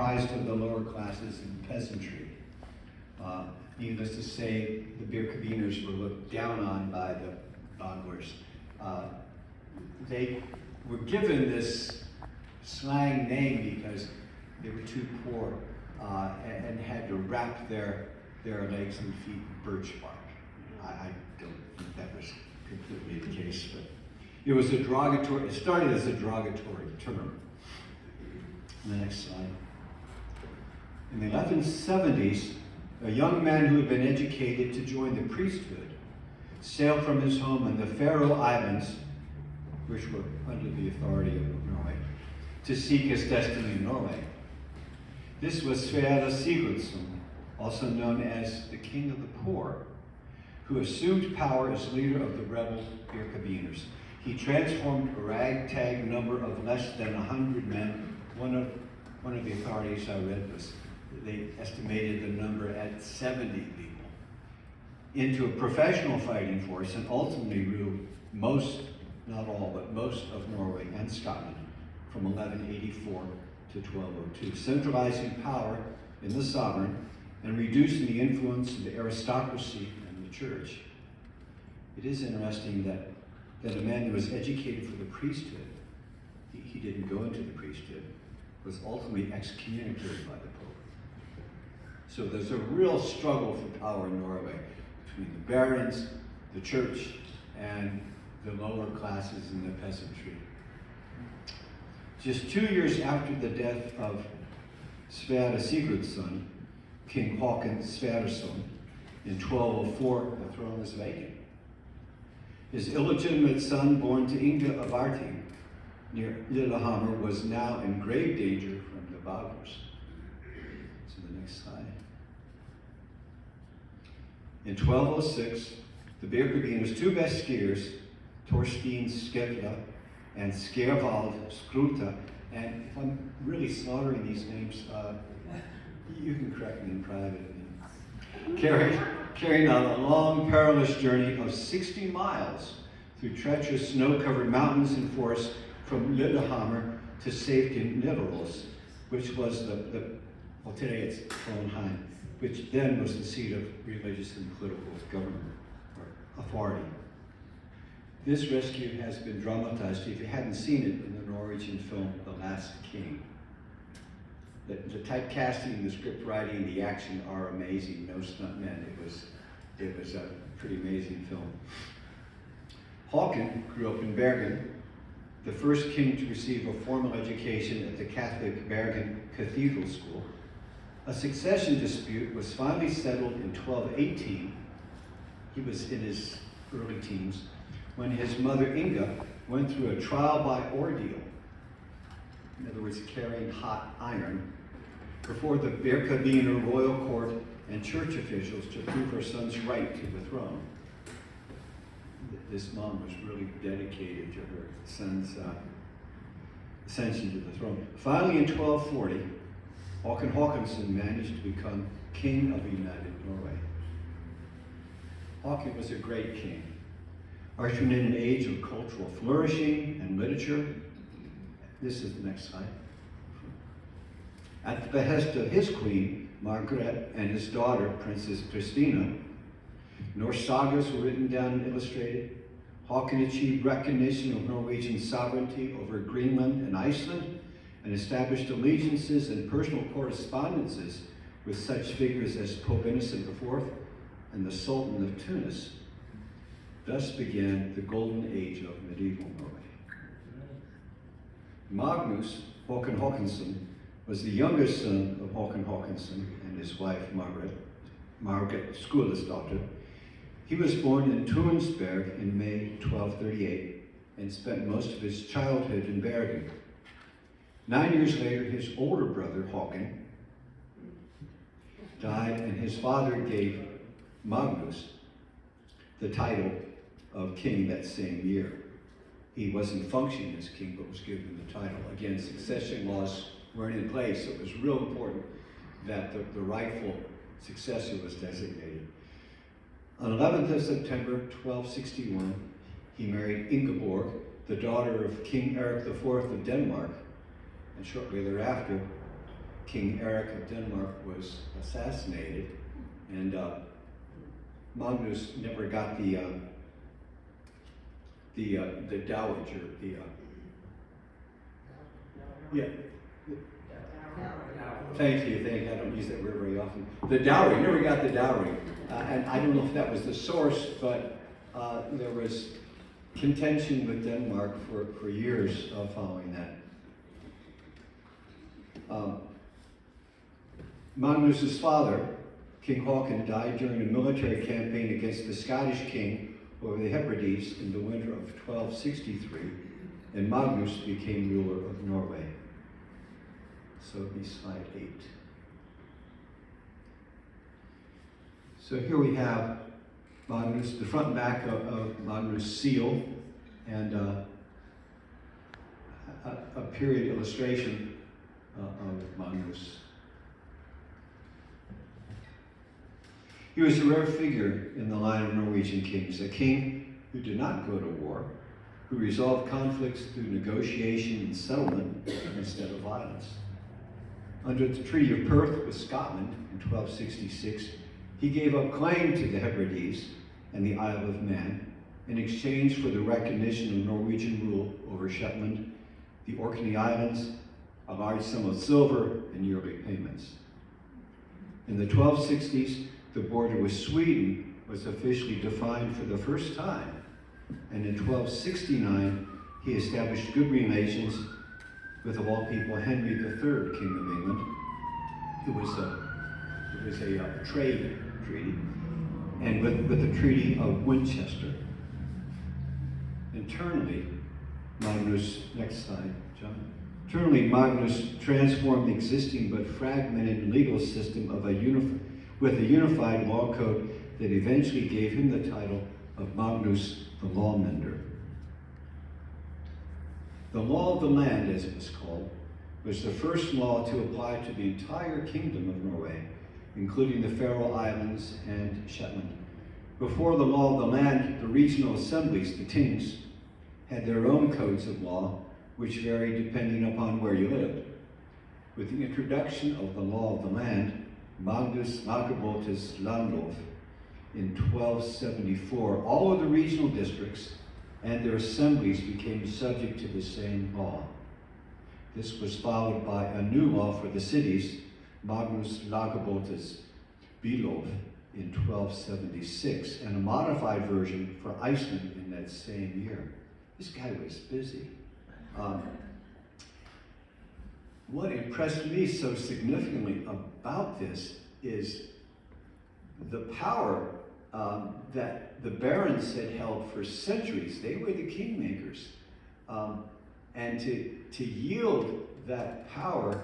comprised of the lower classes and peasantry. Needless to say, the Birkebeers were looked down on by the Baglers. They were given this slang name because they were too poor and had to wrap their legs and feet in birch bark. I don't think that was completely the case, but it was a derogatory, it started as a derogatory term. The next slide. In the 1170s, a young man who had been educated to join the priesthood sailed from his home in the Faroe Islands, which were under the authority of Norway, to seek his destiny in Norway. This was Sverre Sigurdsson, also known as the King of the Poor, who assumed power as leader of the rebel Birkebeers. He transformed a ragtag number of less than 100 men. One of the authorities I read was they estimated the number at 70 people into a professional fighting force, and ultimately ruled most, not all, but most of Norway and Scotland from 1184 to 1202, centralizing power in the sovereign and reducing the influence of the aristocracy and the church. It is interesting that a man who was educated for the priesthood, he didn't go into the priesthood, was ultimately excommunicated by the Pope. So there's a real struggle for power in Norway between the barons, the church, and the lower classes and the peasantry. Just 2 years after the death of Sverre Sigurdsson, King Håkon Sverresson, in 1204, the throne was vacant. His illegitimate son, born to Inga of Arting, near Lillehammer, was now in grave danger from the Baglers. So the next slide. In 1206, the Birkebeers' two best skiers, Torstein Skevla and Skervald Skruta, and if I'm really slaughtering these names, you can correct me in private, carrying on a long, perilous journey of 60 miles through treacherous snow-covered mountains and forests from Lillehammer to safety in Nidaros, which was well, today it's Trondheim, which then was the seat of religious and political government or authority. This rescue has been dramatized, if you hadn't seen it, in the Norwegian film, The Last King. The typecasting, the script writing, the action are amazing. No stuntmen. It was a pretty amazing film. Håkon grew up in Bergen, the first king to receive a formal education at the Catholic Bergen Cathedral School. A succession dispute was finally settled in 1218. He was in his early teens when his mother Inga went through a trial by ordeal, in other words, carrying hot iron, before the Birkebeer royal court and church officials to prove her son's right to the throne. This mom was really dedicated to her son's ascension to the throne. Finally, in 1240, Håkon Håkonsson managed to become king of the United Norway. Håkon was a great king, ushering in an age of cultural flourishing and literature. This is the next slide. At the behest of his queen, Margaret, and his daughter, Princess Christina, Norse sagas were written down and illustrated. Håkon achieved recognition of Norwegian sovereignty over Greenland and Iceland, and established allegiances and personal correspondences with such figures as Pope Innocent IV and the Sultan of Tunis. Thus began the golden age of medieval Norway. Magnus, Håkon Håkonsson, was the youngest son of Håkon Håkonsson and his wife Margaret Skulasdottir. He was born in Tunsberg in May 1238 and spent most of his childhood in Bergen. 9 years later, his older brother, Håkon, died, and his father gave Magnus the title of king that same year. He wasn't functioning as king, but was given the title. Again, succession laws weren't in place, so it was real important that the rightful successor was designated. On 11th of September 1261, he married Ingeborg, the daughter of King Eric IV of Denmark, and shortly thereafter, King Eric of Denmark was assassinated, and Magnus never got the dowager, yeah. Thank you. I don't use that word very often. The dowry, never got the dowry. And I don't know if that was the source, but there was contention with Denmark for years following that. Magnus's father, King Haakon, died during a military campaign against the Scottish king over the Hebrides in the winter of 1263, and Magnus became ruler of Norway. So it'd be slide 8. So here we have Magnus, the front and back of Magnus' seal, and a period illustration of Magnus. He was a rare figure in the line of Norwegian kings, a king who did not go to war, who resolved conflicts through negotiation and settlement instead of violence. Under the Treaty of Perth with Scotland in 1266, he gave up claim to the Hebrides and the Isle of Man in exchange for the recognition of Norwegian rule over Shetland, the Orkney Islands, a large sum of silver, and yearly payments. In the 1260s, the border with Sweden was officially defined for the first time, and in 1269, he established good relations with, of all people, Henry III, King of England. It was a trade treaty, and with the Treaty of Winchester. Internally, Magnus, next slide, John. Internally, Magnus transformed the existing but fragmented legal system with a unified law code that eventually gave him the title of Magnus the Lawmender. The law of the land, as it was called, was the first law to apply to the entire kingdom of Norway, including the Faroe Islands and Shetland. Before the law of the land, the regional assemblies, the tings, had their own codes of law, which varied depending upon where you lived. With the introduction of the law of the land, Magnus Lagabot's Landlov, in 1274, all of the regional districts and their assemblies became subject to the same law. This was followed by a new law for the cities, Magnus Lagabot's Bylov, in 1276, and a modified version for Iceland in that same year. This guy was busy. What impressed me so significantly about this is the power that the barons had held for centuries. They were the kingmakers. And to yield that power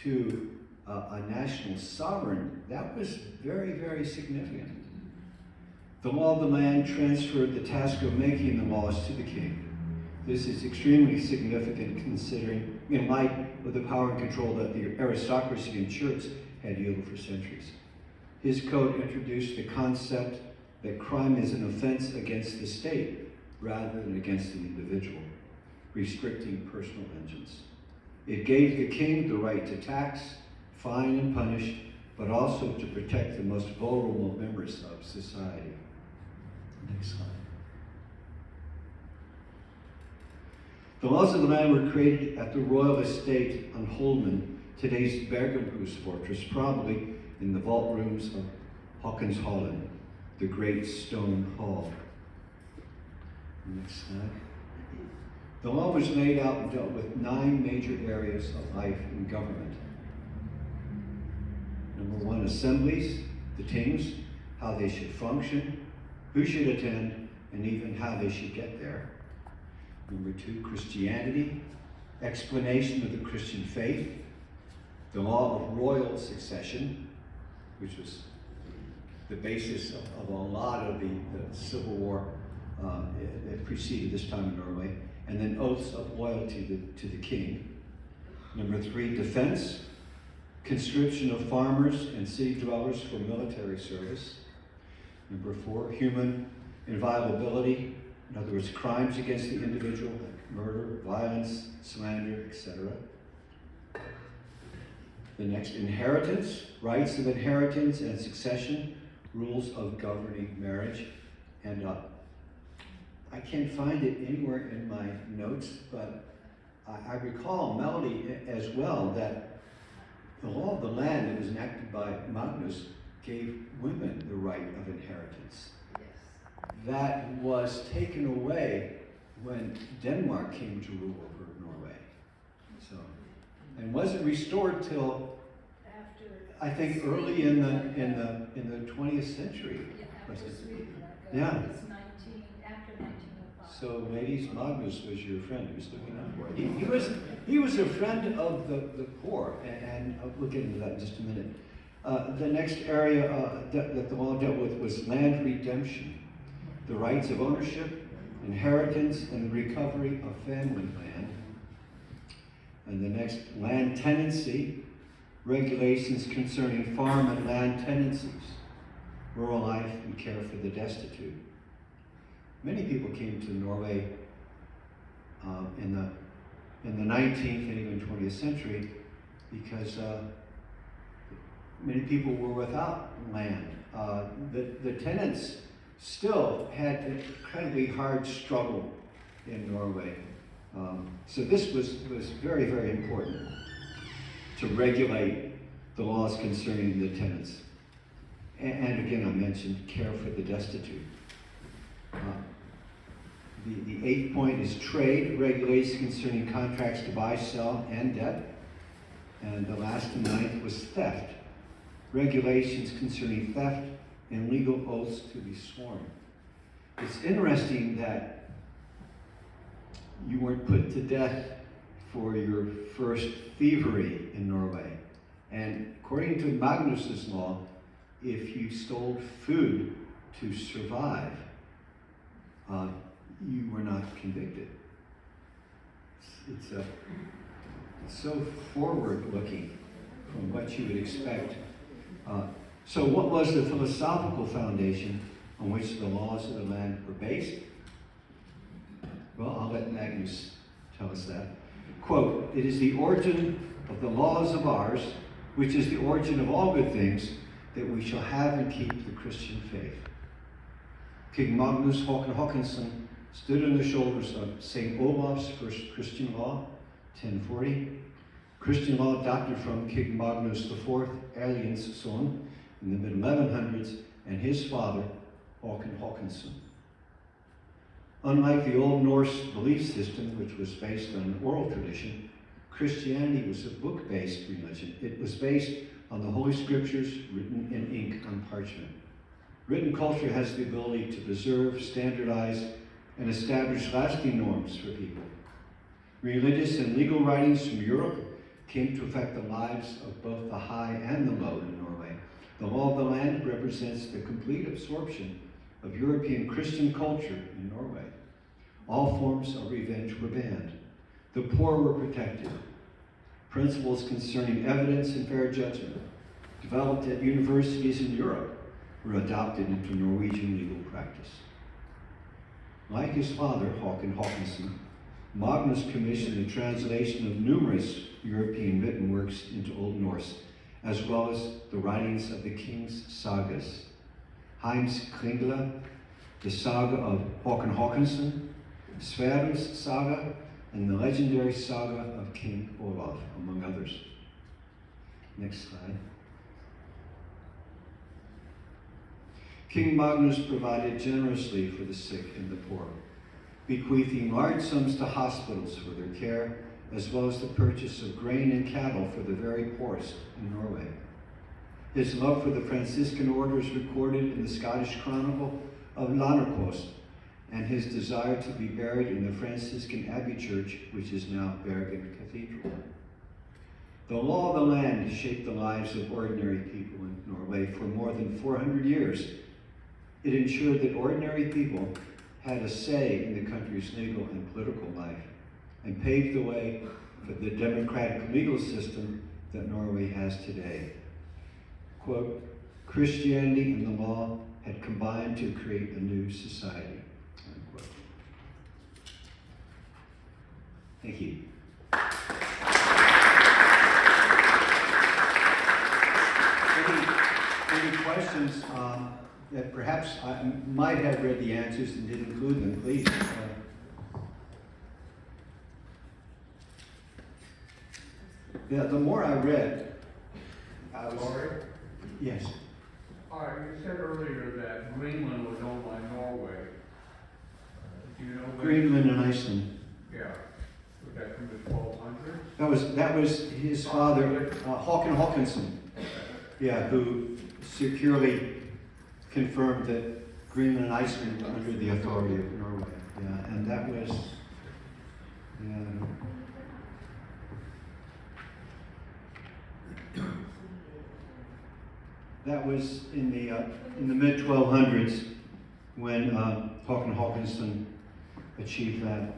to a national sovereign, that was very, very significant. The law of the land transferred the task of making the laws to the king. This is extremely significant considering, in light of the power and control that the aristocracy and church had yielded for centuries. His code introduced the concept that crime is an offense against the state rather than against an individual, restricting personal vengeance. It gave the king the right to tax, fine, and punish, but also to protect the most vulnerable members of society. Next slide. The laws of the land were created at the royal estate on Holmen, today's Bergenhus fortress, probably in the vault rooms of Håkonshallen, the great stone hall. Next slide. The law was laid out and dealt with 9 major areas of life and government. Number 1, assemblies, the tings, how they should function, who should attend, and even how they should get there. Number 2, Christianity, explanation of the Christian faith, the law of royal succession, which was the basis of a lot of the civil war that preceded this time in Norway, and then oaths of loyalty to the king. Number 3, defense, conscription of farmers and city dwellers for military service. Number 4, human inviolability, in other words, crimes against the individual, like murder, violence, slander, etc. The next, inheritance, rights of inheritance and succession, rules of governing marriage. And I can't find it anywhere in my notes, but I recall, Melody, as well, that the law of the land that was enacted by Magnus gave women the right of inheritance. Yes. That was taken away when Denmark came to rule over Norway. So, and wasn't restored till After. I think early in the 20th century. Yeah, Was after it? Sweden. Yeah. It was after 1905. So, ladies, Magnus was your friend. He was looking out for it. He was a friend of the poor, and we'll get into that in just a minute. The next area that the law dealt with was land redemption, the rights of ownership, inheritance, and recovery of family land. And the next, land tenancy, regulations concerning farm and land tenancies, rural life and care for the destitute. Many people came to Norway in the 19th and even 20th century because many people were without land. The tenants still had an incredibly hard struggle in Norway. So this was very, very important to regulate the laws concerning the tenants. And again, I mentioned care for the destitute. The 8th point is trade, regulations concerning contracts to buy, sell, and debt. And the last and 9th was theft, regulations concerning theft and legal oaths to be sworn. It's interesting that you weren't put to death for your first thievery in Norway. And according to Magnus's law, if you stole food to survive, you were not convicted. It's so forward-looking from what you would expect. So what was the philosophical foundation on which the laws of the land were based? Well, I'll let Magnus tell us that. Quote, "It is the origin of the laws of ours, which is the origin of all good things, that we shall have and keep the Christian faith." King Magnus Håkon Håkonsson stood on the shoulders of St. Olaf's first Christian law, 1040. Christian law adopted from King Magnus IV, Erling's son, in the mid-1100s, and his father, Håkon Håkonsson. Unlike the Old Norse belief system, which was based on oral tradition, Christianity was a book-based religion. It was based on the Holy Scriptures written in ink on parchment. Written culture has the ability to preserve, standardize, and establish lasting norms for people. Religious and legal writings from Europe came to affect the lives of both the high and the low in Norway. The law of the land represents the complete absorption of European Christian culture in Norway. All forms of revenge were banned. The poor were protected. Principles concerning evidence and fair judgment, developed at universities in Europe, were adopted into Norwegian legal practice. Like his father, Håkon Håkonsson, Magnus commissioned the translation of numerous European written works into Old Norse, as well as the writings of the king's sagas. Heims Kringla, the saga of Håkon Håkonsson, Sverre's saga, and the legendary saga of King Olaf, among others. Next slide. King Magnus provided generously for the sick and the poor, bequeathing large sums to hospitals for their care, as well as the purchase of grain and cattle for the very poorest in Norway. His love for the Franciscan order is recorded in the Scottish Chronicle of Lanarkost, and his desire to be buried in the Franciscan Abbey Church, which is now Bergen Cathedral. The law of the land shaped the lives of ordinary people in Norway for more than 400 years. It ensured that ordinary people had a say in the country's legal and political life, and paved the way for the democratic legal system that Norway has today. Quote, Christianity and the law had combined to create a new society. Unquote. Thank you. questions that perhaps I might have read the answers and didn't include them, please. Yeah, the more I read, I was... Sorry? Yes. All right, you said earlier that Greenland was owned by Norway. Do you know when? Greenland and Iceland. Yeah. Was that from the 1200s? That was his father, Håkon Håkonsson. Yeah, who securely confirmed that Greenland and Iceland were under the authority of Norway. Yeah, and that was, yeah. That was in the mid 1200s when Håkon Håkonsson achieved that.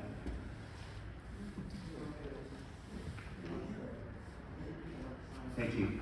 Thank you.